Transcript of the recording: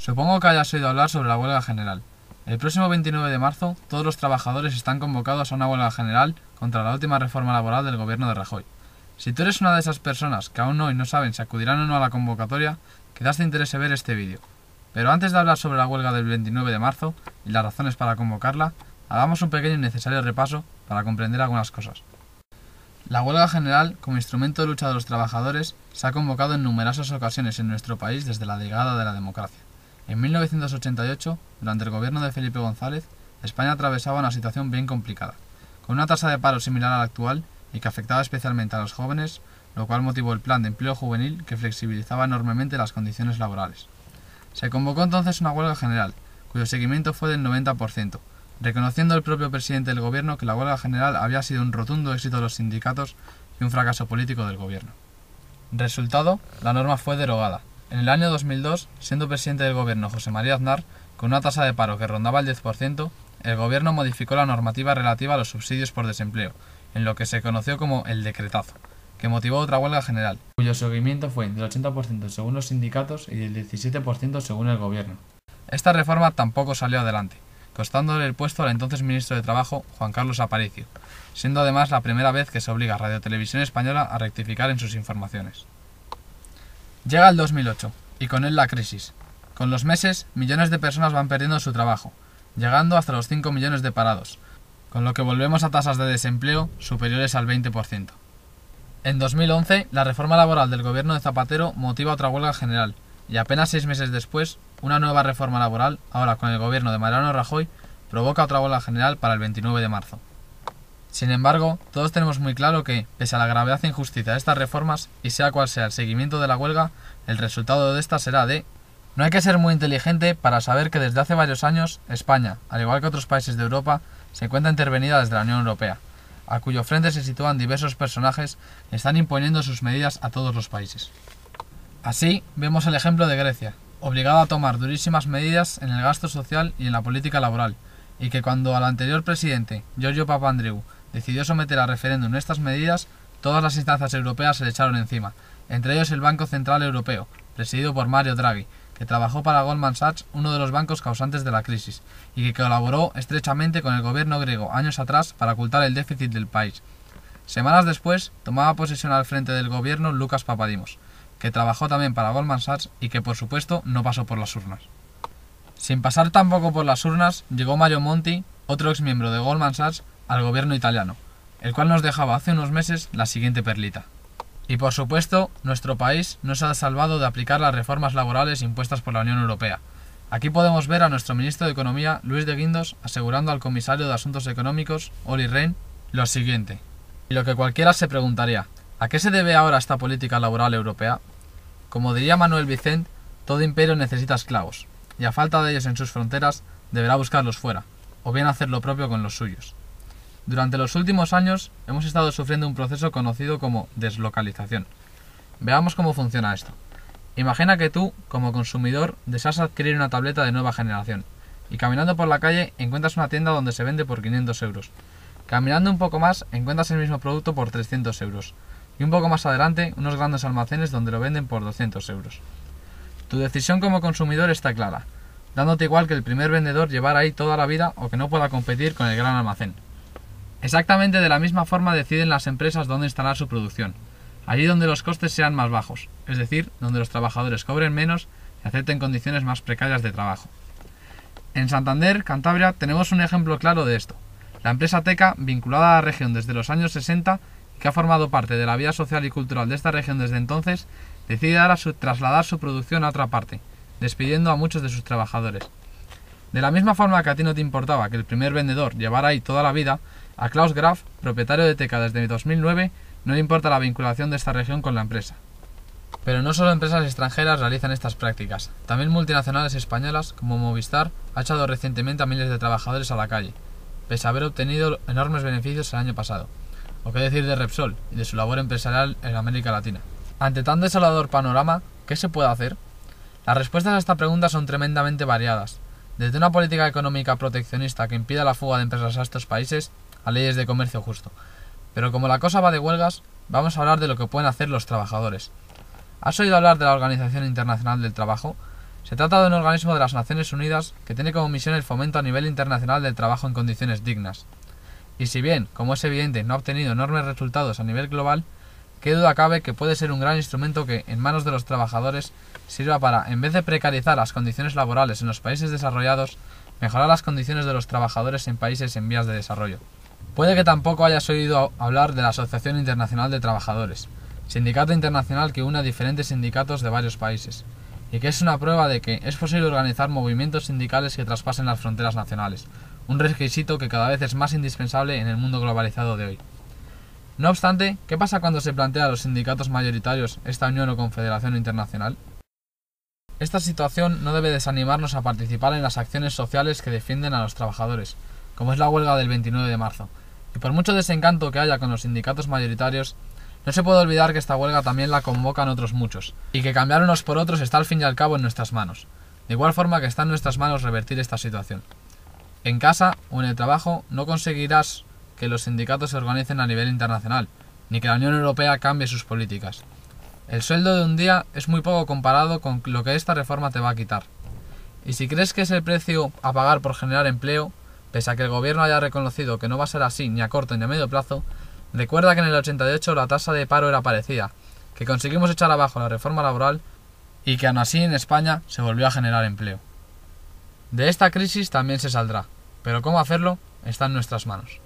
Supongo que hayas oído hablar sobre la huelga general. El próximo 29 de marzo, todos los trabajadores están convocados a una huelga general contra la última reforma laboral del gobierno de Rajoy. Si tú eres una de esas personas que aún hoy no saben si acudirán o no a la convocatoria, quizás te interese ver este vídeo. Pero antes de hablar sobre la huelga del 29 de marzo y las razones para convocarla, hagamos un pequeño y necesario repaso para comprender algunas cosas. La huelga general, como instrumento de lucha de los trabajadores, se ha convocado en numerosas ocasiones en nuestro país desde la llegada de la democracia. En 1988, durante el gobierno de Felipe González, España atravesaba una situación bien complicada, con una tasa de paro similar a la actual y que afectaba especialmente a los jóvenes, lo cual motivó el Plan de Empleo Juvenil que flexibilizaba enormemente las condiciones laborales. Se convocó entonces una huelga general, cuyo seguimiento fue del 90%, reconociendo el propio presidente del gobierno que la huelga general había sido un rotundo éxito de los sindicatos y un fracaso político del gobierno. Resultado, la norma fue derogada. En el año 2002, siendo presidente del gobierno José María Aznar, con una tasa de paro que rondaba el 10%, el gobierno modificó la normativa relativa a los subsidios por desempleo, en lo que se conoció como el decretazo, que motivó otra huelga general, cuyo seguimiento fue del 80% según los sindicatos y del 17% según el gobierno. Esta reforma tampoco salió adelante, costándole el puesto al entonces ministro de Trabajo, Juan Carlos Aparicio, siendo además la primera vez que se obliga a Radio Televisión Española a rectificar en sus informaciones. Llega el 2008, y con él la crisis. Con los meses, millones de personas van perdiendo su trabajo, llegando hasta los 5 millones de parados, con lo que volvemos a tasas de desempleo superiores al 20%. En 2011, la reforma laboral del gobierno de Zapatero motiva otra huelga general, y apenas 6 meses después, una nueva reforma laboral, ahora con el gobierno de Mariano Rajoy, provoca otra huelga general para el 29 de marzo. Sin embargo, todos tenemos muy claro que, pese a la gravedad e injusticia de estas reformas, y sea cual sea el seguimiento de la huelga, el resultado de esta será de... No hay que ser muy inteligente para saber que desde hace varios años, España, al igual que otros países de Europa, se encuentra intervenida desde la Unión Europea, a cuyo frente se sitúan diversos personajes que están imponiendo sus medidas a todos los países. Así, vemos el ejemplo de Grecia, obligada a tomar durísimas medidas en el gasto social y en la política laboral, y que cuando al anterior presidente, Giorgio Papandreou, decidió someter a referéndum estas medidas, todas las instancias europeas se le echaron encima, entre ellos el Banco Central Europeo, presidido por Mario Draghi, que trabajó para Goldman Sachs, uno de los bancos causantes de la crisis, y que colaboró estrechamente con el gobierno griego años atrás para ocultar el déficit del país. Semanas después, tomaba posesión al frente del gobierno Lucas Papadimos, que trabajó también para Goldman Sachs y que por supuesto no pasó por las urnas. Sin pasar tampoco por las urnas, llegó Mario Monti, otro exmiembro de Goldman Sachs, al gobierno italiano, el cual nos dejaba hace unos meses la siguiente perlita. Y por supuesto, nuestro país no se ha salvado de aplicar las reformas laborales impuestas por la Unión Europea. Aquí podemos ver a nuestro ministro de Economía, Luis de Guindos, asegurando al comisario de Asuntos Económicos, Olli Rehn, lo siguiente. Y lo que cualquiera se preguntaría, ¿a qué se debe ahora esta política laboral europea? Como diría Manuel Vicent, todo imperio necesita esclavos, y a falta de ellos en sus fronteras, deberá buscarlos fuera, o bien hacer lo propio con los suyos. Durante los últimos años hemos estado sufriendo un proceso conocido como deslocalización. Veamos cómo funciona esto. Imagina que tú, como consumidor, deseas adquirir una tableta de nueva generación, y caminando por la calle encuentras una tienda donde se vende por 500 euros. Caminando un poco más encuentras el mismo producto por 300 euros, y un poco más adelante unos grandes almacenes donde lo venden por 200 euros. Tu decisión como consumidor está clara, dándote igual que el primer vendedor llevara ahí toda la vida o que no pueda competir con el gran almacén. Exactamente de la misma forma deciden las empresas dónde instalar su producción, allí donde los costes sean más bajos, es decir, donde los trabajadores cobren menos y acepten condiciones más precarias de trabajo. En Santander, Cantabria, tenemos un ejemplo claro de esto. La empresa Teca, vinculada a la región desde los años 60 y que ha formado parte de la vida social y cultural de esta región desde entonces, decide ahora trasladar su producción a otra parte, despidiendo a muchos de sus trabajadores. De la misma forma que a ti no te importaba que el primer vendedor llevara ahí toda la vida, a Klaus Graf, propietario de Teca desde 2009, no le importa la vinculación de esta región con la empresa. Pero no solo empresas extranjeras realizan estas prácticas, también multinacionales españolas como Movistar ha echado recientemente a miles de trabajadores a la calle, pese a haber obtenido enormes beneficios el año pasado. O qué decir de Repsol y de su labor empresarial en América Latina. Ante tan desolador panorama, ¿qué se puede hacer? Las respuestas a esta pregunta son tremendamente variadas, desde una política económica proteccionista que impida la fuga de empresas a estos países, a leyes de comercio justo. Pero como la cosa va de huelgas, vamos a hablar de lo que pueden hacer los trabajadores. ¿Has oído hablar de la Organización Internacional del Trabajo? Se trata de un organismo de las Naciones Unidas que tiene como misión el fomento a nivel internacional del trabajo en condiciones dignas. Y si bien, como es evidente, no ha obtenido enormes resultados a nivel global, qué duda cabe que puede ser un gran instrumento que, en manos de los trabajadores, sirva para, en vez de precarizar las condiciones laborales en los países desarrollados, mejorar las condiciones de los trabajadores en países en vías de desarrollo. Puede que tampoco hayas oído hablar de la Asociación Internacional de Trabajadores, sindicato internacional que une a diferentes sindicatos de varios países, y que es una prueba de que es posible organizar movimientos sindicales que traspasen las fronteras nacionales, un requisito que cada vez es más indispensable en el mundo globalizado de hoy. No obstante, ¿qué pasa cuando se plantea a los sindicatos mayoritarios esta unión o confederación internacional? Esta situación no debe desanimarnos a participar en las acciones sociales que defienden a los trabajadores, como es la huelga del 29 de marzo, y por mucho desencanto que haya con los sindicatos mayoritarios, no se puede olvidar que esta huelga también la convocan otros muchos, y que cambiar unos por otros está al fin y al cabo en nuestras manos, de igual forma que está en nuestras manos revertir esta situación. En casa o en el trabajo no conseguirás que los sindicatos se organicen a nivel internacional, ni que la Unión Europea cambie sus políticas. El sueldo de un día es muy poco comparado con lo que esta reforma te va a quitar. Y si crees que es el precio a pagar por generar empleo, pese a que el gobierno haya reconocido que no va a ser así ni a corto ni a medio plazo, recuerda que en el 88 la tasa de paro era parecida, que conseguimos echar abajo la reforma laboral y que aún así en España se volvió a generar empleo. De esta crisis también se saldrá, pero cómo hacerlo está en nuestras manos.